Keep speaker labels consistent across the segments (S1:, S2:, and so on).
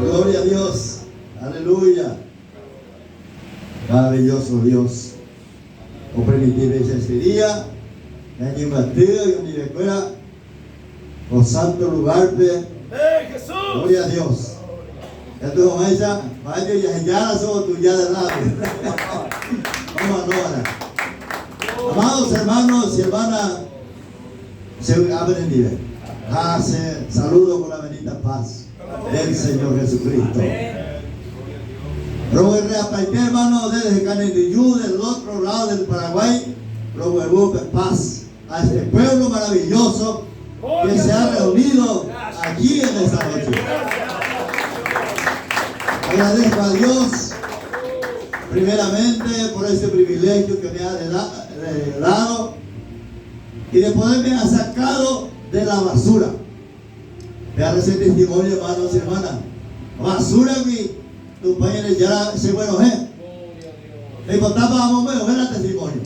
S1: Gloria a Dios. Aleluya. Maravilloso Dios. O permitir ese día. En bateo y donde fuera. O santo lugar de
S2: Jesús.
S1: Gloria a Dios. Ya tu mamá vaya y ya somos tu ya de lado. Vamos ahora. Amados hermanos y hermanas, se abren nivel. Hace saludo con la bendita paz del Señor Jesucristo. Hermano, desde Canindiyú, del otro lado del Paraguay, paz a este pueblo maravilloso que se ha reunido aquí en esta noche. Agradezco a Dios primeramente por este privilegio que me ha dado y de poderme ha sacado de la basura. Me ha recibido testimonio, hermanos y hermanas. Basura que tu padre ya se bueno, me contaba vamos a ver el testimonio.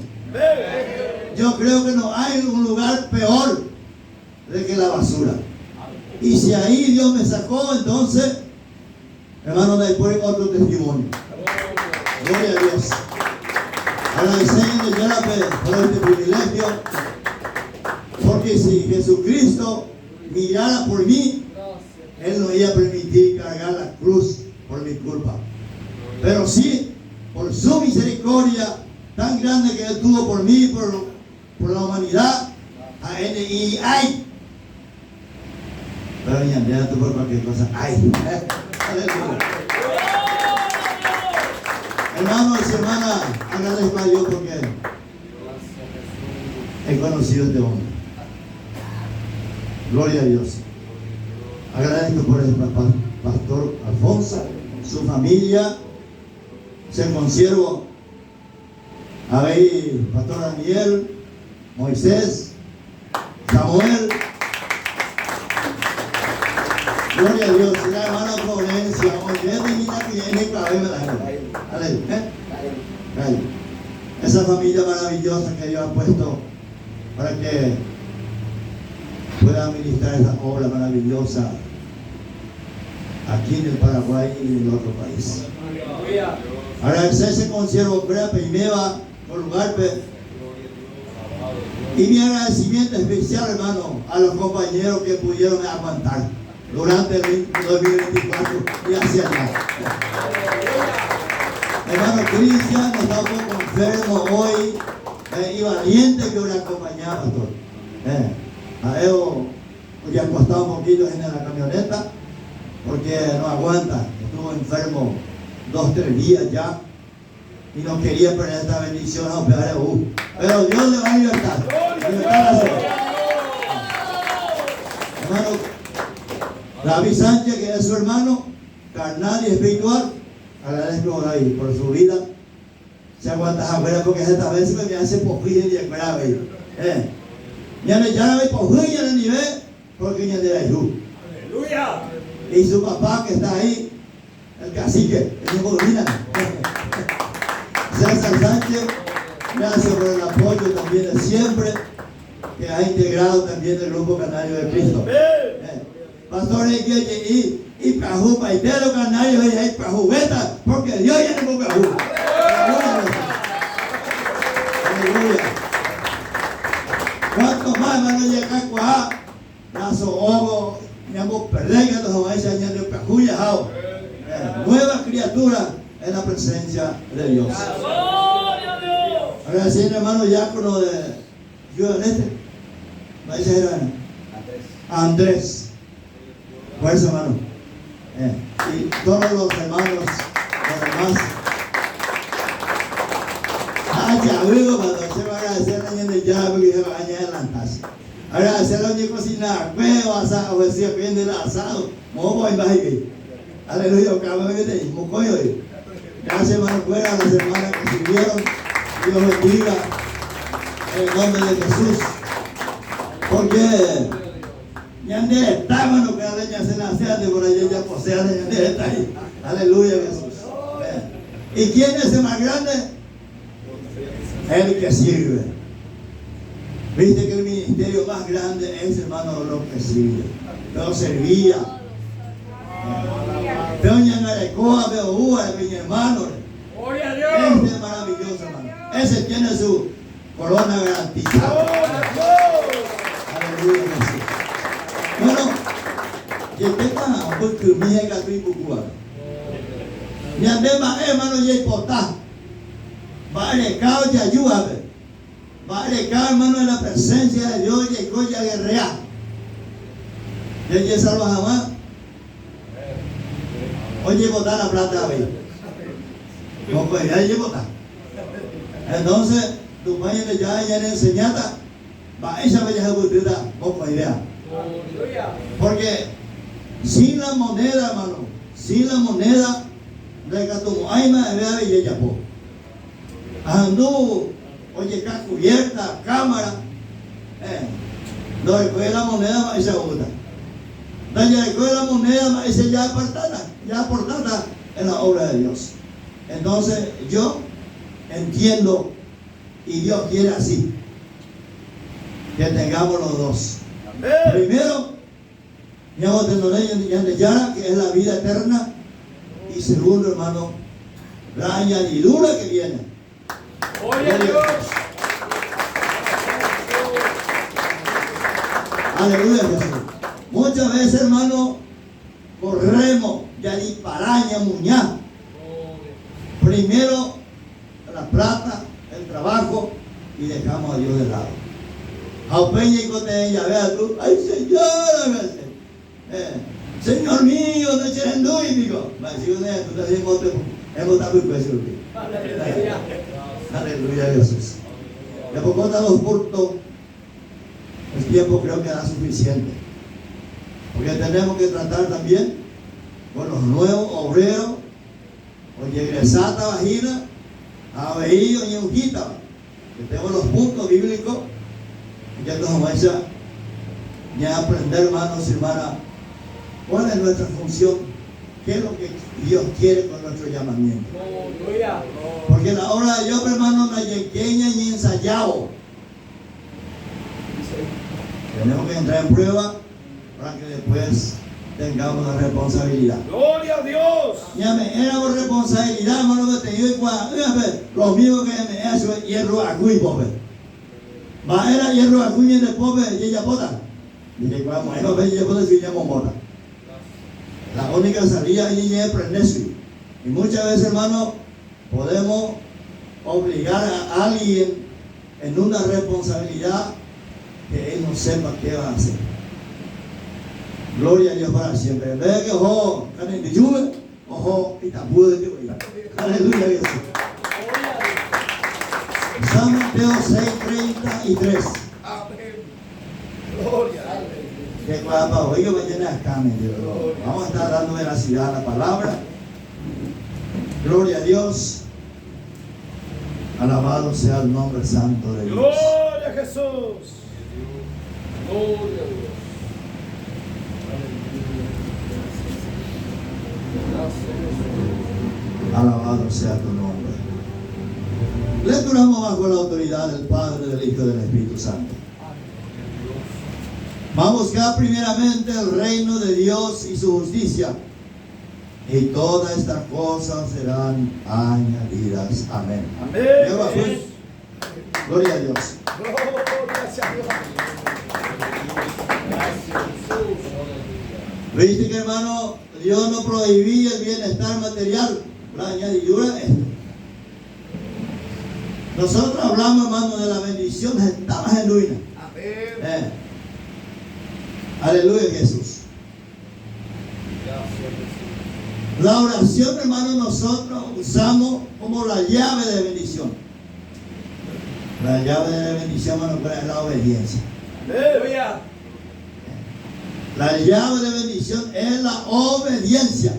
S1: Yo creo que no hay un lugar peor de que la basura. Y si ahí Dios me sacó, entonces, hermano, después otro testimonio. Gloria a Dios. Agradecemos por este privilegio, porque si Jesucristo mirara por mí, Él no iba a permitir cargar la cruz por mi culpa. Pero sí, por su misericordia tan grande que Él tuvo por mí, por la humanidad, a Él y hay. Pero ya Andrea, tú por cualquier cosa, hay. Aleluya. Hermanos y hermanas, agradezco a Dios porque he conocido a este hombre. Gloria a Dios. Agradezco por el pastor Alfonso, su familia, ser consiervo. Ahí, pastor Daniel, Moisés, Samuel. Gloria a Dios. Y la hermana Florencia, esa familia maravillosa que Dios ha puesto para que pueda administrar esa obra maravillosa aquí en el Paraguay y en el otro país. Agradecerse consiervo Prepe y Meva por lugar. Y mi agradecimiento especial, hermano, a los compañeros que pudieron aguantar durante el 2024 y hacia allá. Hermano Cristian está un poco enfermo hoy y valiente que lo acompañaba, pastor. A él ya costado un poquito en la camioneta porque no aguanta, estuvo enfermo 2-3 días ya y no quería perder esta bendición a operar pero Dios le va a libertar. Hermano David Sánchez, que es su hermano carnal y espiritual, agradezco a David por su vida. Se aguanta afuera porque esta vez me hace pojilla y afuera. Ya me pojilla en el nivel porque ya de la ayuda.
S2: Aleluya.
S1: Y su papá que está ahí, el cacique, el hijo de Mina. César Sánchez, gracias por el apoyo también de siempre, que ha integrado también el grupo Canario de Cristo. Pastor y Cajú, Paitero Canario y Cajubeta, porque Dios ya no Cajú. Aleluya. ¿Cuántos más van a llegar a Nazo Ogo, Ñamo Perlega, los Oaisas, Ñamo Cajú, Yajao? Nueva criatura en la presencia de Dios. Agradeciendo, hermano diácono de Ciudad del Este. Andrés. Fuerza, hermano. Y todos los hermanos, los demás. Ya luego cuando se va a agradecer a alguien de ya, porque se va a añadir la taza. Agradecer a alguien cocinar, huevo, asado, o decía, viene el asado. Mobo y baje. Aleluya, cabrón, que mocoyo. Gracias, hermano, fuera a las hermanas que sirvieron. Dios bendiga en el nombre de Jesús. Porque Ñandere está, hermano, que la leña se nace por allá, ya posee la Ñandere está ahí. Aleluya, Jesús. ¿Y quién es el más grande? El que sirve. Viste que el ministerio más grande es, hermano, lo que sirve. Pero servía. Pero ya no le coja, pero mi hermano.
S2: Gloria a Dios.
S1: Este es maravilloso, hermano. Ese tiene su corona garantizada. Aleluya, Jesús. Bueno, y el tema, porque mi hija es muy buena. Mi andema, hermano, y el potá. Va a recao y ayúdame. Va a recao, hermano, en la presencia de Dios y el coya guerrea. Y el salva jamás. Oye, botar la plata a ver. No, pues ya llevo botar. Entonces, tu padre ya le enseñata. Va a esa bella botita, poco idea. Porque sin la moneda, hermano, sin la moneda, de que tu aima vea y ella po. Andú, oye, acá cubierta, cámara. No recuerda la moneda, más esa bota. No recuerda la moneda, más esa ya aportada en la obra de Dios. Entonces, yo entiendo, y Dios quiere así, que tengamos los dos. Primero, que es la vida eterna. Y segundo, hermano, la añadidura que viene.
S2: Gloria a Dios.
S1: Aleluya, Jesús. Muchas veces, hermano, corremos, ya ni paraña, muñá. Primero, la plata, el trabajo, y dejamos a Dios de lado. Aupeña y coteña, vea tú, ay Señor, Señor mío, no echen y digo, mas si uno es, tú también votas muy precio. Aleluya, Jesús. De poco los cultos, el tiempo creo que da suficiente. Porque tenemos que tratar también con los nuevos obreros, oye, egresata vagina, a veído y ujita, que tenemos los puntos bíblicos. Ya nos vamos a ya aprender, hermanos y hermanas, cuál es nuestra función, qué es lo que Dios quiere con nuestro llamamiento. Porque la obra de Dios, hermano, no es pequeña ni ensayado. Tenemos que entrar en prueba para que después tengamos la responsabilidad.
S2: Gloria a Dios.
S1: Llame, éramos responsabilidad, hermano, que te digo los mismos que me eso es hierro acuí, pobre. Va era hierro acuí de pobre y ella pota. Y le cuando no ve ella pota si llamo mota. La única salida y ella es prenderse. Y muchas veces, hermano, podemos obligar a alguien en una responsabilidad que él no sepa qué va a hacer. Gloria a Dios para siempre. En vez de que ojo, canen de lluvia, ojo, y tampoco de lluvia. Aleluya, Jesús. San Mateo 6:33.
S2: Amén. Gloria a Dios.
S1: Que cuando oiga mañana acá, vamos a estar dando veracidad a la palabra. Gloria a Dios. Alabado sea el nombre santo de Dios.
S2: Gloria a Jesús. Gloria a Dios.
S1: Alabado sea tu nombre. Lecturamos bajo la autoridad del Padre, del Hijo y del Espíritu Santo. Vamos a buscar primeramente el reino de Dios y su justicia, y todas estas cosas serán añadidas. Amén.
S2: Amén.
S1: Gloria a Dios.
S2: Gloria a Dios.
S1: Viste que, hermano, Dios no prohibía el bienestar material, la añadidura es. Nosotros hablamos, hermano, de la bendición, estamos genuina.
S2: Amén.
S1: Aleluya, Jesús. La oración, hermano, nosotros usamos como la llave de bendición. La llave de bendición, hermano, es la obediencia.
S2: Aleluya.
S1: La llave de bendición es la obediencia.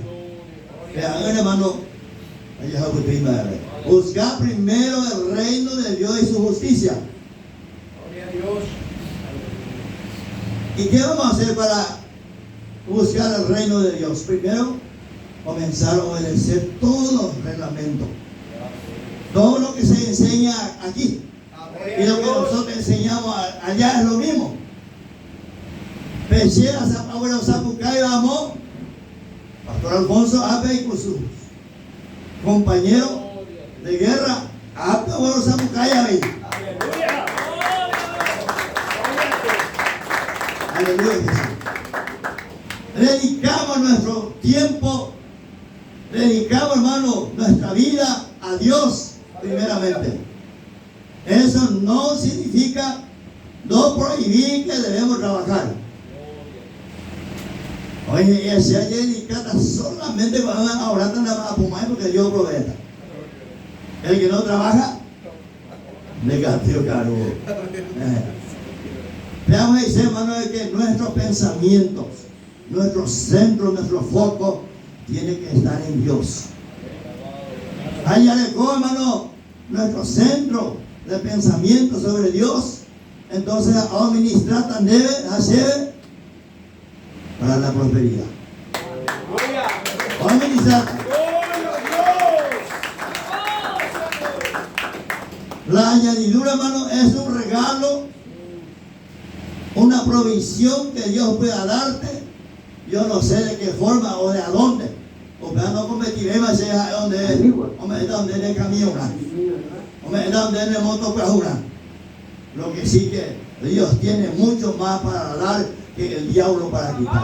S1: Vean, hermano, buscar primero el reino de Dios y su justicia.
S2: Gloria a Dios.
S1: ¿Y qué vamos a hacer para buscar el reino de Dios? Primero, comenzar a obedecer todos los reglamentos. Todo lo que se enseña aquí. Y lo que nosotros enseñamos allá es lo mismo. Pechera, Zapabuelo, Zapucayo, Amó, Pastor Alfonso Ape y con sus compañeros de guerra, Ape, bueno, Zapucayo ahí. Aleluya, Jesús. Dedicamos nuestro tiempo, dedicamos, hermano, nuestra vida a Dios primeramente. Eso no significa no prohibir que debemos trabajar. Oye, y si hay dedicada solamente para ahora a Pumay porque Dios provee. El que no trabaja, negativo, caro. Veamos dice, hermano, que nuestros pensamientos, nuestro centro, nuestro foco tiene que estar en Dios. Allá le hermano, nuestro centro de pensamiento sobre Dios. Entonces, administrar tan debe hacer para la prosperidad. Administrar. La añadidura, hermano, es un regalo, una provisión que Dios pueda darte. Yo no sé de qué forma o de a dónde. Porque no convertiré más a donde es. Hombre, donde es el camión. Hombre, donde es el moto para jurar. Lo que sí que Dios tiene mucho más para dar que el diablo para quitar.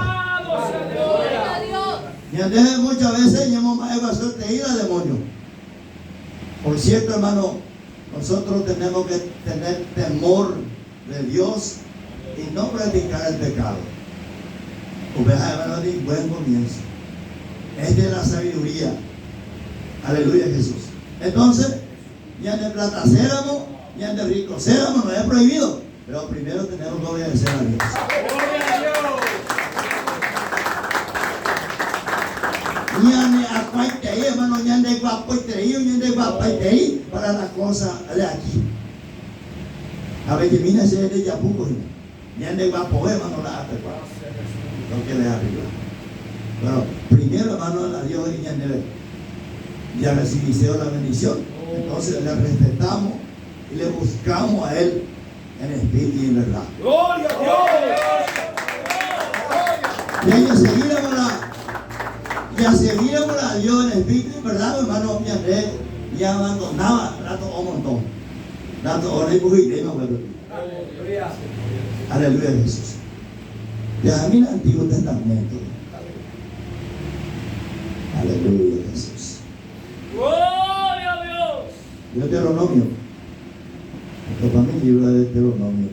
S1: Y entonces muchas veces llamamos más evasión de ir al demonio. Por cierto, hermano, nosotros tenemos que tener temor de Dios y no practicar el pecado. Hermano, de buen comienzo. Es de la sabiduría. Aleluya, Jesús. Entonces, ya de plata éramos, ya de ricos éramos, no es prohibido. Pero primero tenemos que obedecer a Dios. Ñane acuaitei, hermano, ñane guapoitei, ñane guapaitei para la cosa de aquí. A ver, que mira ese de Yapuco, ñane guapo, hermano, la hace lo que le arriba. Pero primero, hermano, a Dios y ñane ya recibiste la bendición. Entonces le respetamos y le buscamos a Él en espíritu y en verdad.
S2: ¡Gloria a Dios!
S1: Y hay que seguíamos a Dios en espíritu y en verdad, hermano, ya abandonaba rato o montón. Rato o no y no, aleluya, Jesús. Ya mira el Antiguo Testamento. Aleluya, Jesús.
S2: ¡Gloria a Dios!
S1: Deuteronomio. Esto para mí libro de Deuteronomio.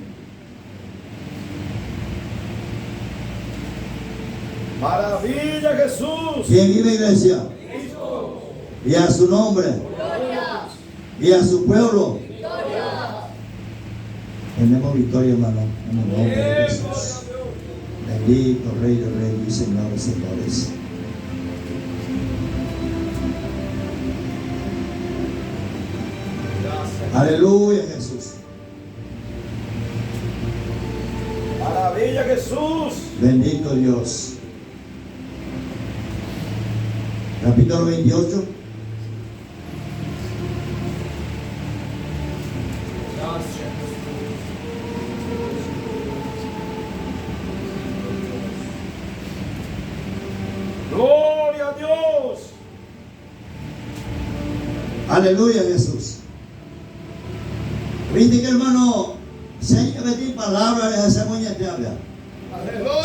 S2: Maravilla, Jesús.
S1: ¿Quién vive, iglesia?
S2: Cristo.
S1: Y a su nombre.
S3: Gloria.
S1: Y a su pueblo.
S3: Gloria.
S1: Tenemos victoria, hermano, en el nombre de Jesús. Bendito Rey de Reyes y Señor de Señores. Aleluya, Jesús.
S2: Maravilla, Jesús.
S1: Bendito Dios. Capítulo 28.
S2: Gloria a Dios.
S1: Aleluya, Jesús. Viste que, hermano, si hay que meter palabras, esa moña te habla.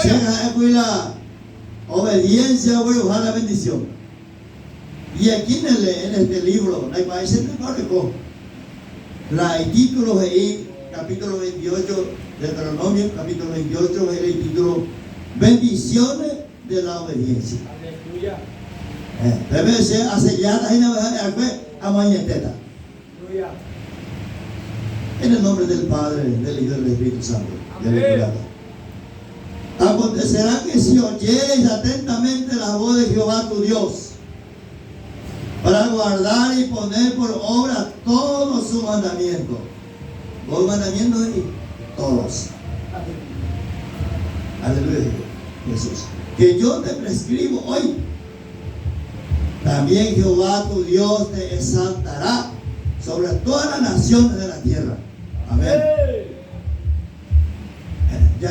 S1: Si hay que la obediencia, voy a buscar la bendición. Y aquí en este libro, la imagen se marcó. El título ahí, capítulo 28 de Deuteronomio, capítulo 28, es el título Bendiciones de la obediencia.
S2: Aleluya.
S1: Debe ser acelladas y a mañeteta.
S2: Aleluya.
S1: En el nombre del Padre, del Hijo y del Espíritu Santo. Acontecerá que si oyeres atentamente la voz de Jehová tu Dios, para guardar y poner por obra todos sus mandamientos. Los mandamientos de todos. Aleluya, Jesús. Que yo te prescribo hoy. También Jehová tu Dios te exaltará sobre todas las naciones de la tierra.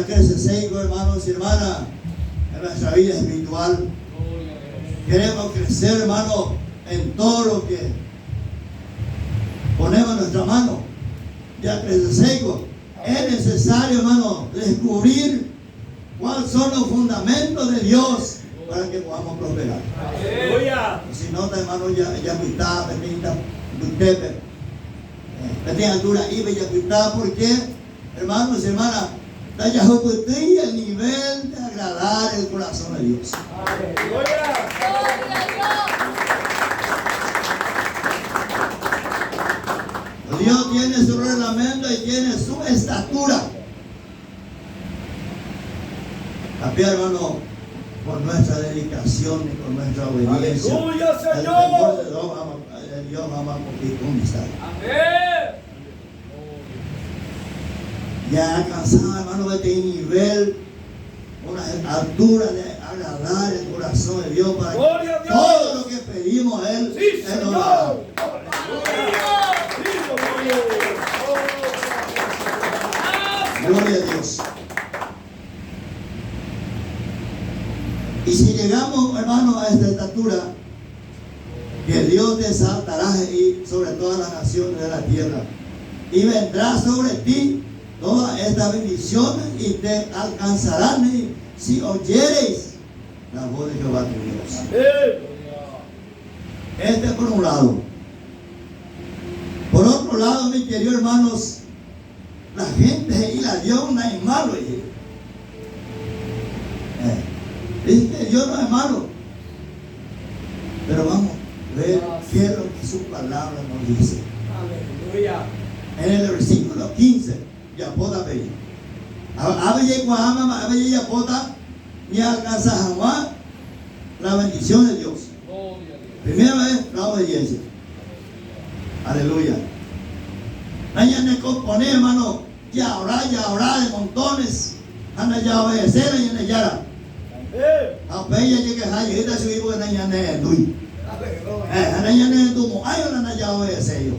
S1: crecer seco, hermanos y hermanas, en nuestra vida espiritual. Queremos crecer, hermano, en todo lo que ponemos en nuestra mano. Ya crecer seco. Es necesario, hermano, descubrir cuáles son los fundamentos de Dios para que podamos prosperar. Si no, hermano, ya cuidado, tenía altura y bella cuidado, porque, hermanos y hermanas, el nivel de agradar el corazón de Dios. Dios tiene su reglamento y tiene su estatura. También, hermano, con nuestra dedicación y con nuestra obediencia,
S2: ¡Aleluya,
S1: el
S2: Señor!
S1: temor de Dios vamos a conquistar.
S2: Amén.
S1: Ya alcanzado, hermano, este nivel, una altura de agradar el corazón de Dios para
S2: ¡Gloria a
S1: que
S2: Dios!
S1: todo lo que pedimos a Él,
S2: ¡Sí,
S1: Él nos dará.
S2: Señor!
S1: Gloria a Dios. Y si llegamos, hermano, a esta estatura, que Dios te exaltará y sobre todas las naciones de la tierra, y vendrá sobre ti todas estas bendiciones y te alcanzarán si oyereis la voz de Jehová tu Dios. Este por un lado. Por otro lado, mis queridos hermanos, la gente y la Dios no es malo. Dice que Dios no es malo. Pero vamos a ver qué es lo que su palabra nos dice.
S2: Aleluya.
S1: En el versículo 15, Yapota Bella. Abe Guahama, Abe Yapota, ni alcanza jamás la bendición de Dios. Primera vez, la obediencia. Aleluya. Nadie me compone, hermano, ya ahora de montones. Anda ya obedecer y en el yara. Apeya llegue a llegar a su hijo en el yane, Luis. Anda ya ne tumo, ay, anda ya obedecer yo.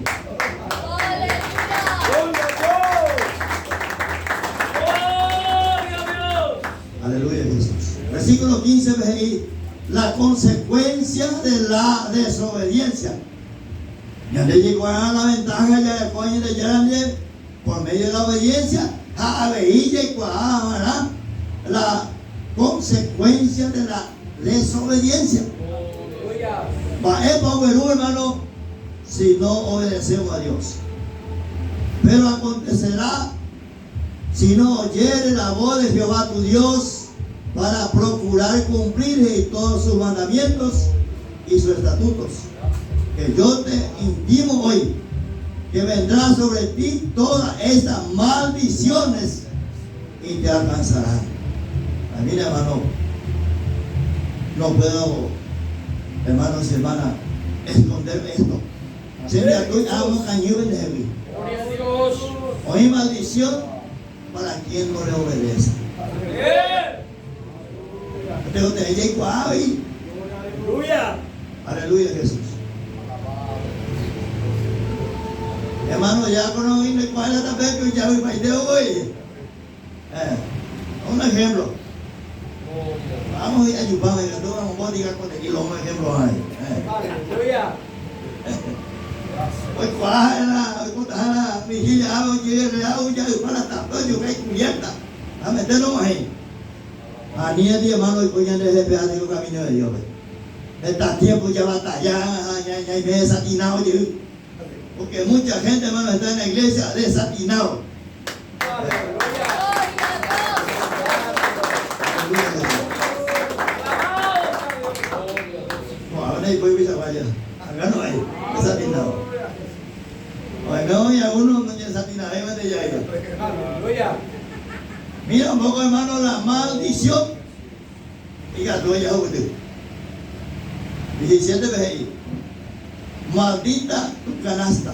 S1: Aleluya, Jesús. Versículo 15, ve ahí, la consecuencia de la desobediencia. Ya le llegó a la ventaja ya de coño de Yarande por medio de la obediencia a veilla y la consecuencia de la desobediencia. Va a Perú, hermano, si no obedecemos a Dios. Pero acontecerá si no oyere la voz de Jehová tu Dios para procurar cumplir todos sus mandamientos y sus estatutos, que yo te intimo hoy, que vendrá sobre ti todas estas maldiciones y te alcanzarán. Mira, hermano, no puedo, hermanos y hermanas, esconderme esto. Siempre estoy hago cañón de mí. Hoy maldición para quien no le obedece.
S2: Aleluya.
S1: Aleluya, Jesús. Hermano, ya conozco cuál es la vez que ya voy para hoy. Un ejemplo. Vamos a ir a Yupán, y todos vamos a diga con el kilo, un ejemplo ahí.
S2: Aleluya.
S1: Hoy cuál mi hija, hago ya para tanto, yo que cubierta. A meterlo ahí. A ni el día, hermano, y coñan de jefe, a digo camino de Dios. Está tiempo ya batallando, ya me he desatinado yo. Porque mucha gente, hermano, está en la iglesia desatinado. Ahora hay que vaya. Acá no hay, desatinado. Bueno, y a uno no desatinado, ahí me ya. Mira un poco, hermano, la maldición. Diga tú, ya usted. 17 veces ahí. Maldita tu canasta.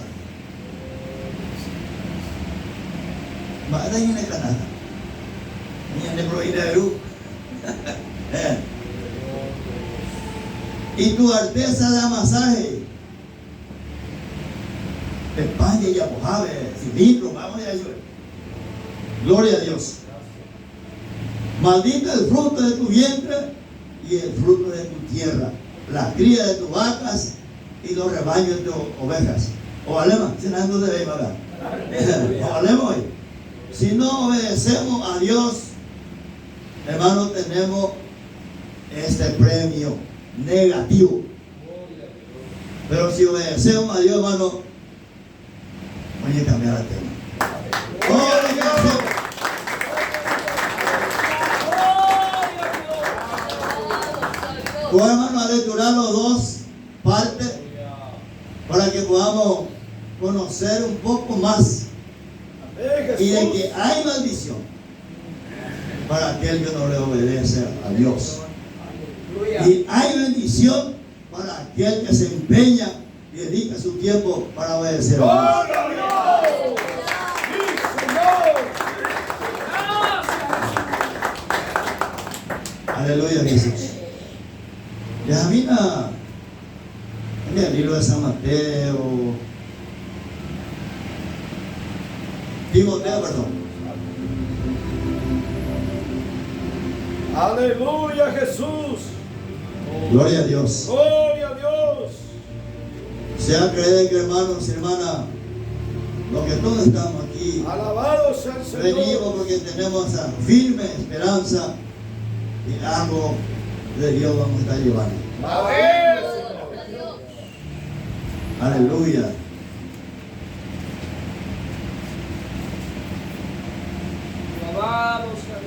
S1: Maldita en la canasta. Ni en el prohibidero. Y tu artesa de amasaje. España y Apojave, cilindro, vamos a ayudar. Gloria a Dios. Maldito el fruto de tu vientre y el fruto de tu tierra, la cría de tus vacas y los rebaños de tus ovejas. O alema, si no de ahí, ¿verdad? O alema hoy. Si no obedecemos a Dios, hermano, tenemos este premio negativo. Pero si obedecemos a Dios, hermano, voy a cambiar el tema. Tu hermano a lecturar los dos partes para que podamos conocer un poco más y de que hay maldición para aquel que no le obedece a Dios. Y hay bendición para aquel que se empeña y dedica su tiempo para obedecer a Dios. Aleluya, Jesús. Yamina, en el libro de San Mateo, Timoteo, perdón.
S2: Aleluya, Jesús.
S1: Gloria a Dios.
S2: Gloria a Dios.
S1: Sea creer que, hermanos y hermanas, los que todos estamos aquí,
S2: Alabado sea el Señor.
S1: venimos porque tenemos esa firme esperanza y algo de Dios vamos a estar llevando. Aleluya.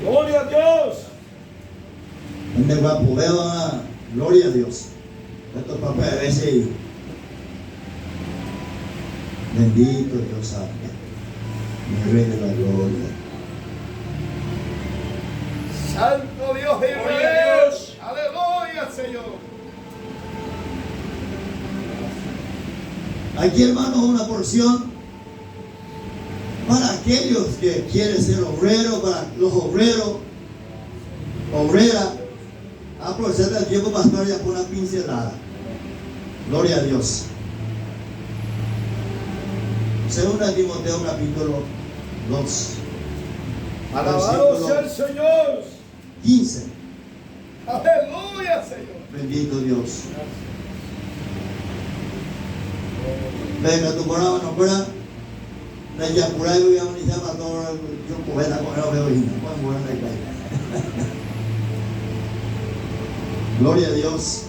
S2: Gloria a Dios.
S1: Donde guapo veo, gloria a Dios. Estos papeles a veces, bendito Dios santo, mi Rey de la gloria.
S2: Santo Dios de Dios. Aleluya, Señor.
S1: Aquí, hermanos, una porción para aquellos que quieren ser obreros, para los obreros, obreras. Aprovechar el tiempo, pastor, ya por una pincelada. Gloria a Dios. Segunda Timoteo, capítulo 2.
S2: Alabado sea el Señor.
S1: 15.
S2: Aleluya, Señor.
S1: Bendito Dios. Venga, tu programa no fuera de Yapurá y voy a unizar para todo yo poeta con el veo y no pueden morir de Gloria a Dios.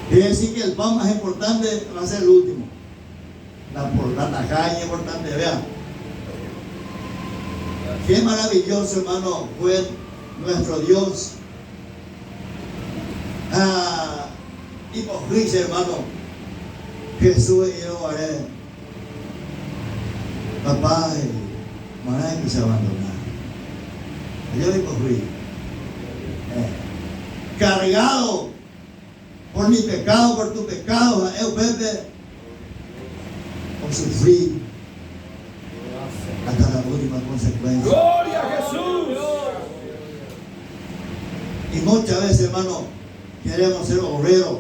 S1: Quiere decir que el pan más importante va a ser el último. La tacaña importante, vean. Qué maravilloso, hermano, fue nuestro Dios. Y por dice, hermano, Jesús y yo haré. Papá, mamá, que se abandonar. Yo digo, cargado por mi pecado, por tu pecado, Pepe, por sufrir hasta la última consecuencia.
S2: Gloria a Jesús.
S1: Y muchas veces, hermano, queremos ser obreros,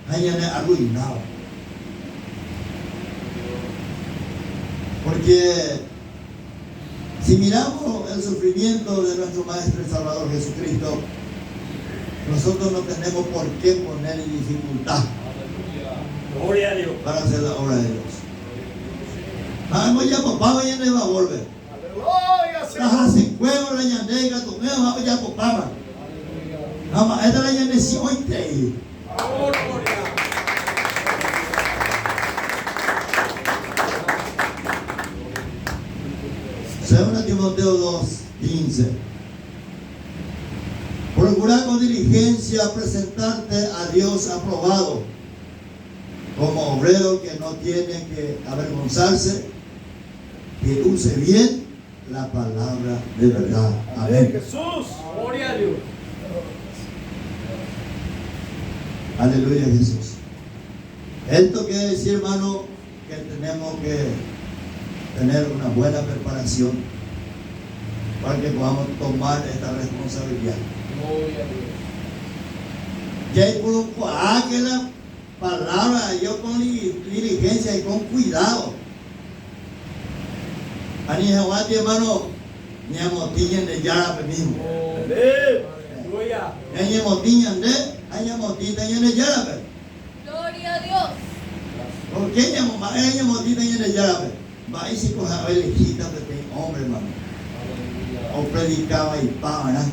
S1: arruinados. Porque si miramos el sufrimiento de nuestro Maestro y Salvador Jesucristo, nosotros no tenemos por qué poner en dificultad.
S2: Gloria a Dios.
S1: Para hacer la obra de Dios. Vamos ya, papá, ya no va a volver.
S2: Gloria a
S1: Las hacen juego, la ñandega, tu meo, vamos ya, papá. Vamos, esta la ñandega, si hoy te. Segunda Timoteo 2, 15. Procura con diligencia presentarte a Dios aprobado, como obrero que no tiene que avergonzarse, que use bien la palabra de verdad. Amén.
S2: Jesús. Gloria a Dios.
S1: Aleluya, Jesús. Esto quiere decir, hermano, que tenemos que tener una buena preparación para que podamos tomar esta responsabilidad.
S2: Gloria a Dios.
S1: Ya hay por aquella palabra, yo con diligencia y con cuidado. Ani Jehová, hermano, ñamotiña de yarape mismo.
S2: Aleluya.
S1: Ñamotiña de, ñamotiña de yarape.
S3: Gloria a Dios.
S1: ¿Por qué ñamotiña de yarape? Va y si coja elejita de hombre, hermano. O predicaba y pa, ¿verdad?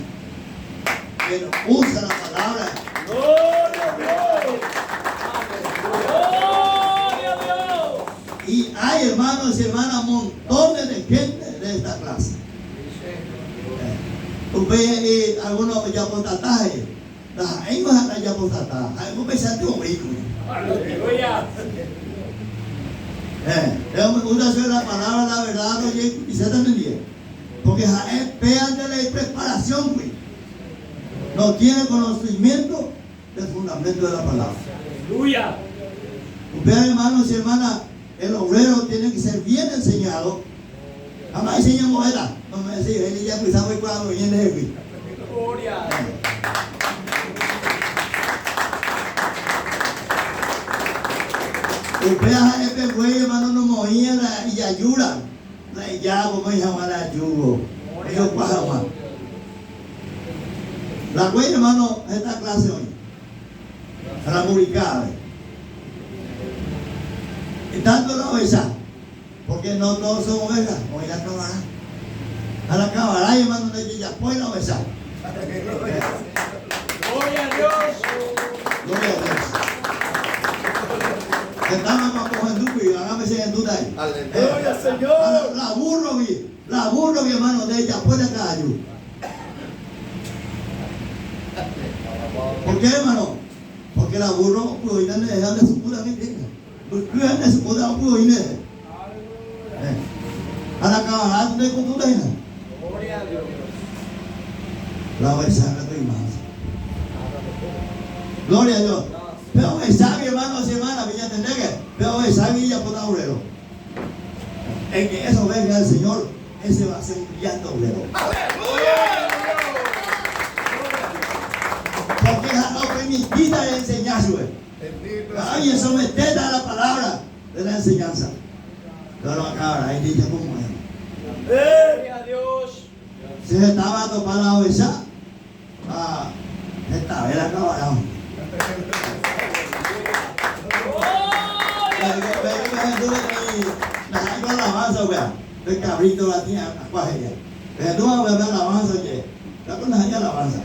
S1: Pero usa la palabra.
S2: Gloria a Dios. Gloria a Dios.
S1: Y hay, hermanos y hermanas, montones de gente de esta clase. Usted algunos ya por tataje. Hay más allá por tataje. Hay un pesante o vehículo.
S2: Aleluya.
S1: Una sola palabra, la verdad, y se te entendía. Porque es peor de la preparación, güey. No tiene conocimiento del fundamento de la palabra.
S2: Aleluya.
S1: Ustedes, hermanos y hermanas, el obrero tiene que ser bien enseñado. Jamás enseñamos ella. No me decía, él ya pensaba que cuando viene de güey.
S2: Gloria.
S1: Ustedes, este güey, hermano, no movían y ayudan. Ya, como se llama la yugo. Ellos pasan más. La güey, hermano, esta clase hoy. A la publicada. Y tanto la oveja. Porque no todos son ovejas. Hoy la cabará. A la cabará, hermano, de ella, pues la oveja.
S2: Gloria a Dios.
S1: Gloria a Dios. Estamos con el duque y hágame ese duda ahí.
S2: Gloria al Señor.
S1: La burro, mi hermano, de ella, pues de caballo. ¿Por qué, hermano? Porque la burro, pudo ir de su puta mentira. Porque de su puta pudo ir. A la cabalá, ¿dónde con tu reina?
S2: Gloria a Dios.
S1: La oveja que estoy más. Gloria a Dios. Pero oveja, mi hermano, y hermana, Villa Tendegue. Pero oveja, Villa por obrero. En que esa oveja del Señor, ese va a ser un brillante obrero. Porque es la permitida de enseñarse, güey. Ay, eso me a la palabra de la enseñanza. Pero acá, ahí dice como es.
S2: Gloria a Dios.
S1: Si se estaba a topar la oveja, esta vez la acabaron. La alabanza, güey. El cabrito la tiene a cuajería. Pero tú vas a ver la alabanza, oye. ¿La conoces la alabanza?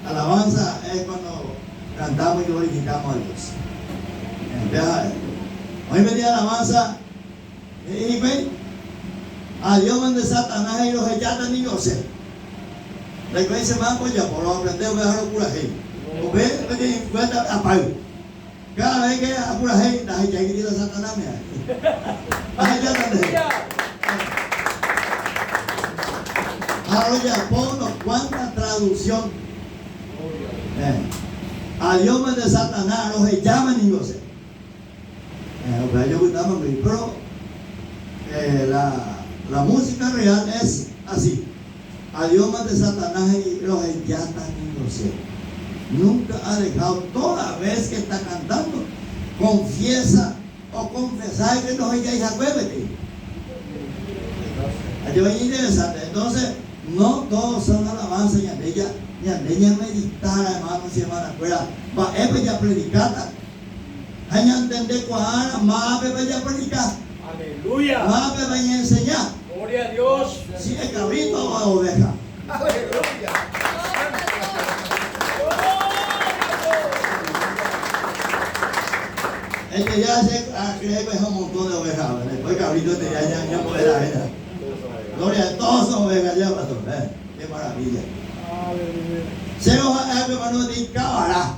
S1: Alabanza es cuando cantamos y glorificamos a Dios. Hoy me dio alabanza. Y ve, a Dios mande Satanás y los echatas ni yo sé. La iglesia más pues ya por lo aprender voy a dejar pura gente. O ve, me tiene cuenta apago. Cada vez que a pura gente, la gente que tiene Satanás, mira. La gente ya está. Ahora ya pongo cuánta traducción. A Dios mande Satanás, los echaban ni yo sé. Yo gustaba pero la música real es así. A Dios más de Satanás y los enyatan y no sé. Nunca ha dejado, toda vez que está cantando, confiesa o confesar que los enyatan y acuérdate. Allí es interesante. Entonces, no todos son alabanzas y ella meditar, hermanos y hermanas. Va a ya predicar. Hay que entender cuál más ya predicar.
S2: Aleluya.
S1: Más me vaya a enseñar.
S2: Gloria a Dios.
S1: Si es cabrito o oveja.
S2: Aleluya.
S1: El que ya se cree que es un montón de ovejas. Después cabrito ya puede la vida. Gloria a todos son ovejas ya, pastor. Qué maravilla. Se los hermanos de Cabará.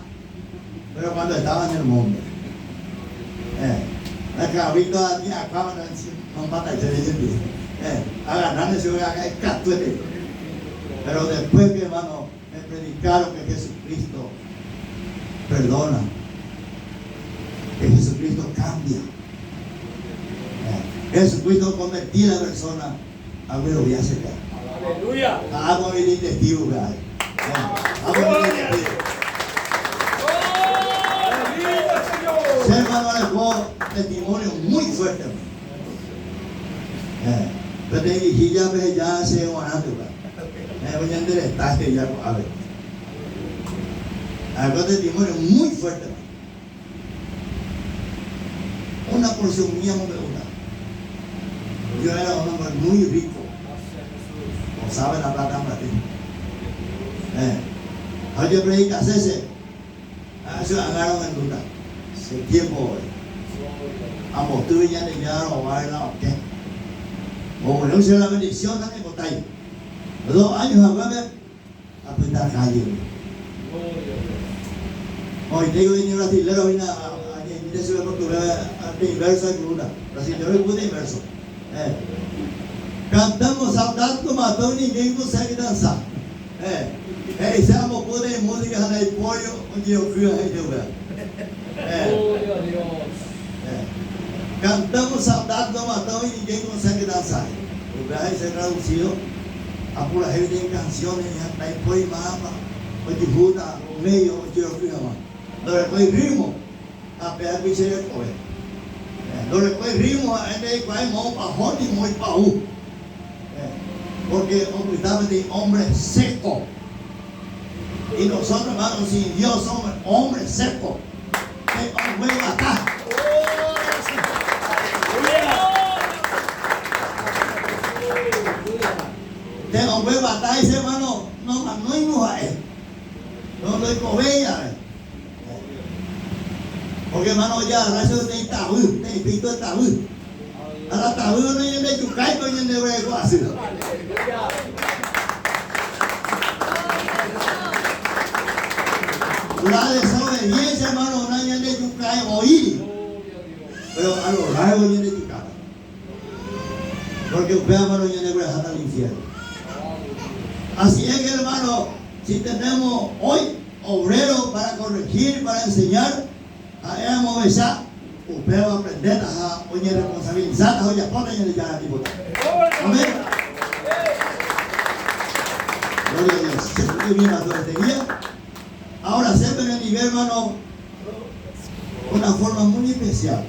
S1: Pero cuando estaban en el mundo. El cabrito aquí acaban con patas y se dicen agarrando ese oveja acá y catuete. Pero después que hermano me predicaron que Jesucristo perdona, que Jesucristo cambia, Jesucristo convertía a la persona a ver voy a acercar.
S2: Aleluya.
S1: Hago venir testigo, hago venir testigo. Ser hermano le puedo testimonio muy fuerte. Pero y ya pues ya se van a tocar. Voy a enderezar ya a ver. Algo de testimonio muy fuerte. Una porción mía no me gusta. Yo era un hombre muy rico. No sabe la plata para ti. Oye, predica, ese. Eso agarraron en duda. Ese tiempo. Ambos tú ya le llegaron a bailar, ¿qué? O no se la bendición también por ahí. 2 años a ver a pintar calle. Hoy tengo dinero brasilero, vine a ciudad portuguesa, arte inverso en una. Brasileiro é muito inverso. Cantamos saudade matão e ninguém consegue dançar. Isso é uma boa música na Ipoio, onde eu fui a resolver. Cantamos saudade do matão e ninguém consegue dançar. O Brasil se traduziu a pura gente em canções na Ipoio mapa, onde ruta, o meio, onde eu fui a mão. Não foi ritmo. A pé que seria correr. Depois rimos, ainda vai mão para onde muito para o. Porque cuidava de homem seco. E nós, hermanos, sin Dios somos hombres secos. Que os voy a matar. Que os voy a matar, ese hermano, no enoja él. No lo cobella. Porque hermano ya raso tem tabu, tem pinto tabu. Ala tabu no yende chukai ko yende brego así. La desobediencia, hermano, no yende chukai oír. Pero a lo largo yende chukai. Porque usted, hermano, yende brego hasta el infierno. Así es que, hermano, si tenemos hoy obreros para corregir, para enseñar, a moverse, usted va a aprender a responsabilizar a olla por ella ya tipo. Amén. Gloria a Dios. Siempre viene a todo este día. Ahora siempre en el nivel, hermano, una forma muy especial.